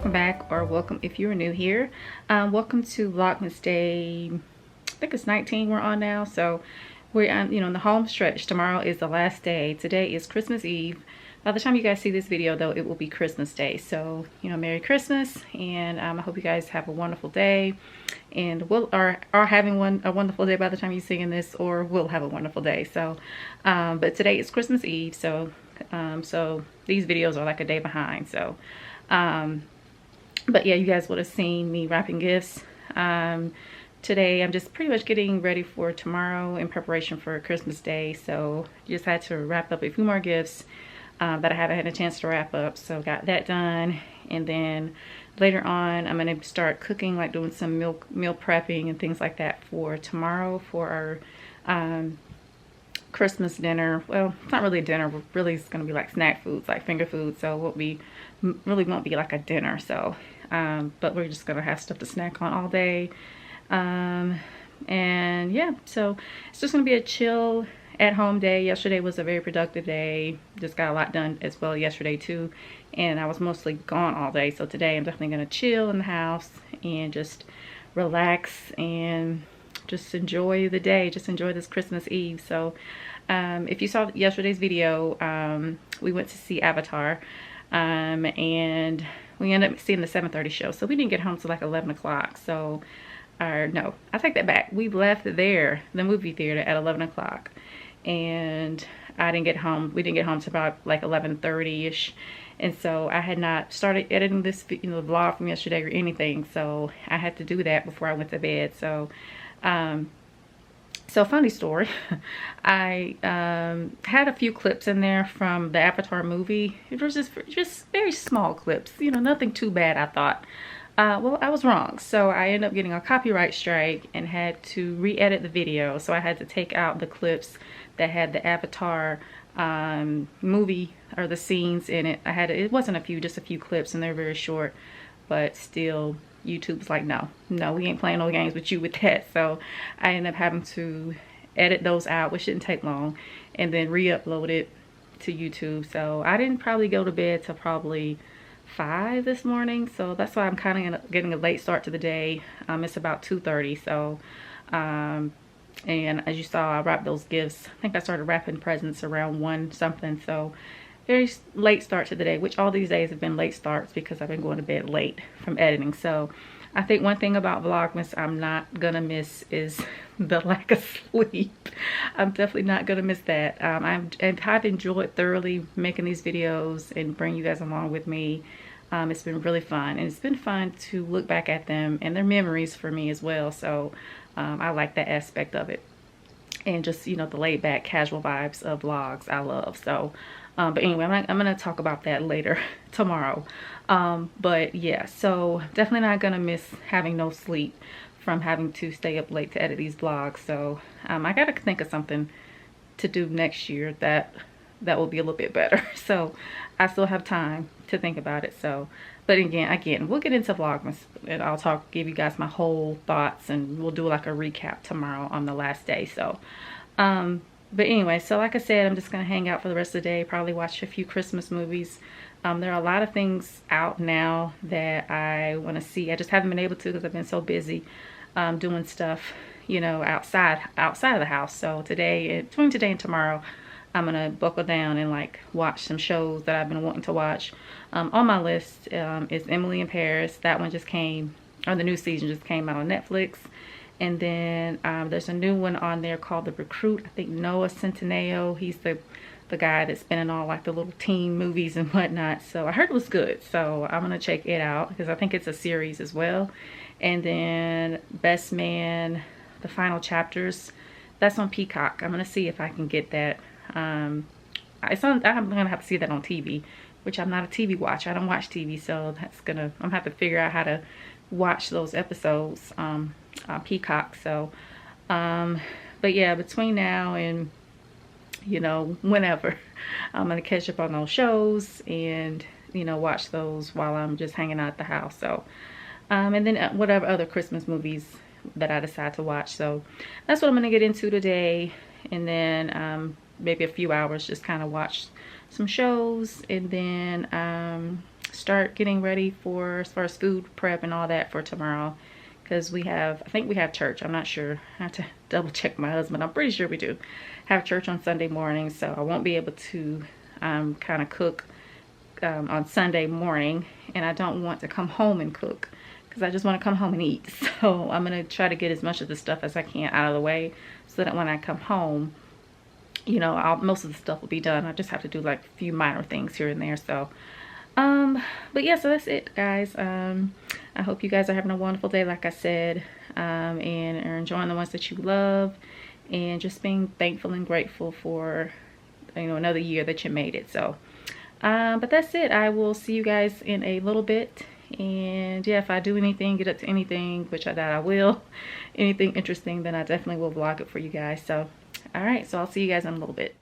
welcome back, or welcome if you're new here. Welcome to Vlogmas Day, I think it's 19 we're on now. So we're in the home stretch. Tomorrow is the last day. Today is Christmas Eve. By the time you guys see this video though, it will be Christmas Day. So Merry Christmas, and I hope you guys have a wonderful day, and are having a wonderful day by the time you're seeing this, or will have a wonderful day. So but today is Christmas Eve, so these videos are like a day behind. So but yeah, you guys would have seen me wrapping gifts. Today I'm just pretty much getting ready for tomorrow in preparation for Christmas Day. So just had to wrap up a few more gifts that I haven't had a chance to wrap up. So got that done, and then later on I'm going to start cooking, like doing some meal prepping and things like that for tomorrow for our Christmas dinner. Well, it's not really a dinner, but really it's going to be like snack foods, like finger food. So really won't be like a dinner. So but we're just going to have stuff to snack on all day. And yeah, so it's just going to be a chill at home day. Yesterday was a very productive day. Just got a lot done as well yesterday too, and I was mostly gone all day. So today I'm definitely going to chill in the house and just relax and just enjoy the day, just enjoy this Christmas Eve. So if you saw yesterday's video, we went to see Avatar, and we ended up seeing the 7:30 show. So we didn't get home till like 11 o'clock. So no, I take that back. We left the movie theater at 11 o'clock, and we didn't get home till about like 11:30ish. And so I had not started editing this vlog from yesterday or anything, so I had to do that before I went to bed. So so funny story, I had a few clips in there from the Avatar movie. It was just very small clips, nothing too bad, I thought. Well, I was wrong. So I ended up getting a copyright strike and had to re-edit the video. So I had to take out the clips that had the Avatar movie or the scenes in it. It wasn't a few, just a few clips, and they're very short, but still YouTube's like, no, we ain't playing no games with you with that. So I ended up having to edit those out, which didn't take long, and then re-upload it to YouTube. So I didn't probably go to bed till probably 5 this morning. So that's why I'm kind of getting a late start to the day. It's about 2:30. So and as you saw, I wrapped those gifts. I think I started wrapping presents around 1 something. So very late start to the day, which all these days have been late starts because I've been going to bed late from editing. So I think one thing about Vlogmas I'm not gonna miss is the lack of sleep. I'm definitely not gonna miss that. I've enjoyed thoroughly making these videos and bring you guys along with me. It's been really fun, and it's been fun to look back at them, and they're memories for me as well. So I like that aspect of it, and just the laid back casual vibes of vlogs I love. So but anyway, I'm gonna talk about that later tomorrow. But yeah, so definitely not gonna miss having no sleep from having to stay up late to edit these vlogs. So I gotta think of something to do next year that will be a little bit better. So I still have time to think about it. So but again we'll get into Vlogmas, and I'll give you guys my whole thoughts, and we'll do like a recap tomorrow on the last day. So but anyway, so like I said, I'm just gonna hang out for the rest of the day, probably watch a few Christmas movies. There are a lot of things out now that I want to see. I just haven't been able to because I've been so busy doing stuff outside of the house. So between today and tomorrow, I'm gonna buckle down and like watch some shows that I've been wanting to watch. On my list is Emily in Paris. That one just came, or the new season just came out on Netflix. And then there's a new one on there called The Recruit. I think Noah Centineo, he's the guy that's been in all like the little teen movies and whatnot. So I heard it was good, so I'm gonna check it out because I think it's a series as well. And then Best Man, the final chapters, that's on Peacock. I'm gonna see if I can get that. I'm gonna have to see that on TV, which I'm not a TV watcher. I don't watch TV, so I'm gonna have to figure out how to watch those episodes on Peacock. So but yeah, between now and whenever, I'm gonna catch up on those shows and watch those while I'm just hanging out at the house. So and then whatever other Christmas movies that I decide to watch. So that's what I'm gonna get into today, and then maybe a few hours just kind of watch some shows, and then start getting ready for as far as food prep and all that for tomorrow, because I think we have church. I'm not sure. I have to double check my husband. I'm pretty sure we do have church on Sunday morning, so I won't be able to kind of cook on Sunday morning, and I don't want to come home and cook because I just want to come home and eat. So I'm gonna try to get as much of the stuff as I can out of the way, so that when I come home, you know, most of the stuff will be done. I just have to do like a few minor things here and there. So but yeah, so that's it, guys. I hope you guys are having a wonderful day, like I said, and are enjoying the ones that you love, and just being thankful and grateful for, you know, another year that you made it. So but that's it. I will see you guys in a little bit. And yeah, if I do anything, get up to anything, which I doubt I will, anything interesting, then I definitely will vlog it for you guys. So all right, so I'll see you guys in a little bit.